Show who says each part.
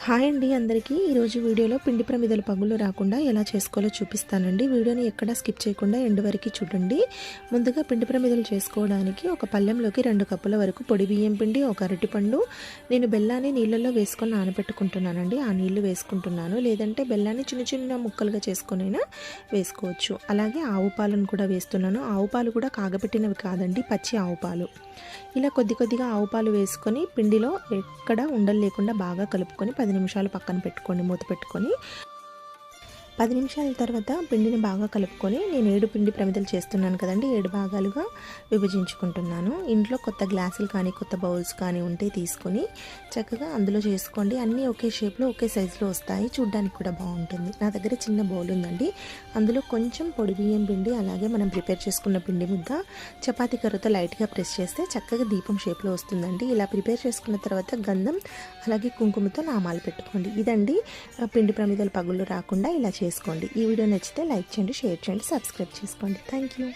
Speaker 1: Hi అండి అందరికీ ఈరోజు వీడియోలో పిండి ప్రమిదల పగులు రాకుండా ఎలా చేసుకోవాలో చూపిస్తానండి. వీడియోని ఎక్కడా స్కిప్ చేయకుండా ఎండ్ వరకు చూడండి. ముందుగా పిండి ప్రమిదలు చేసుకోవడానికి ఒక పళ్ళెంలోకి 2 కప్పుల వరకు పొడి బియ్యం పిండి, ఒక అరటిపండు, నేను బెల్లాన్ని నీళ్ళల్లో వేసుకొని నానబెట్టుకుంటున్నానండి. ఆ నీళ్లు వేసుకుంటున్నాను, లేదంటే బెల్లాన్ని చిన్న చిన్న ముక్కలుగా చేసుకొనైనా వేసుకోవచ్చు. అలాగే ఆవు పాలను కూడా వేస్తున్నాను. ఆవు పాలు కూడా కాగబెట్టినవి కాదండి, పచ్చి ఆవు పాలు. ఇలా కొద్ది కొద్దిగా ఆవు పాలు వేసుకొని పిండిలో ఎక్కడ ఉండలు లేకుండా బాగా కలుపుకొని 10 నిమిషాలు పక్కన పెట్టుకోండి, మూత పెట్టుకొని. 10 నిమిషాల తర్వాత పిండిని బాగా కలుపుకొని నేను 7 పిండి ప్రమిదలు చేస్తున్నాను కదండి, 7 భాగాలుగా విభజించుకుంటున్నాను. ఇంట్లో కొత్త గ్లాసులు కానీ కొత్త బౌల్స్ కానీ ఉంటే తీసుకొని చక్కగా అందులో చేసుకోండి. అన్నీ ఒకే షేప్లో ఒకే సైజులో వస్తాయి, చూడ్డానికి కూడా బాగుంటుంది. నా దగ్గర చిన్న బౌల్ ఉందండి, అందులో కొంచెం పొడి బియ్యం పిండి, అలాగే మనం ప్రిపేర్ చేసుకున్న పిండి ముద్ద చపాతీ కర్రతో లైట్గా ప్రెస్ చేస్తే చక్కగా దీపం షేప్లో వస్తుందండి. ఇలా ప్రిపేర్ చేసుకున్న తర్వాత గంధం అలాగే కుంకుమతో నామాలు పెట్టుకోండి. ఇదండి పిండి ప్రమిదల పగుళ్ళు రాకుండా ఇలా చేసుకోండి. ఈ వీడియో నచ్చితే లైక్ చేయండి, షేర్ చేయండి, సబ్స్క్రైబ్ చేసుకోండి. Thank you.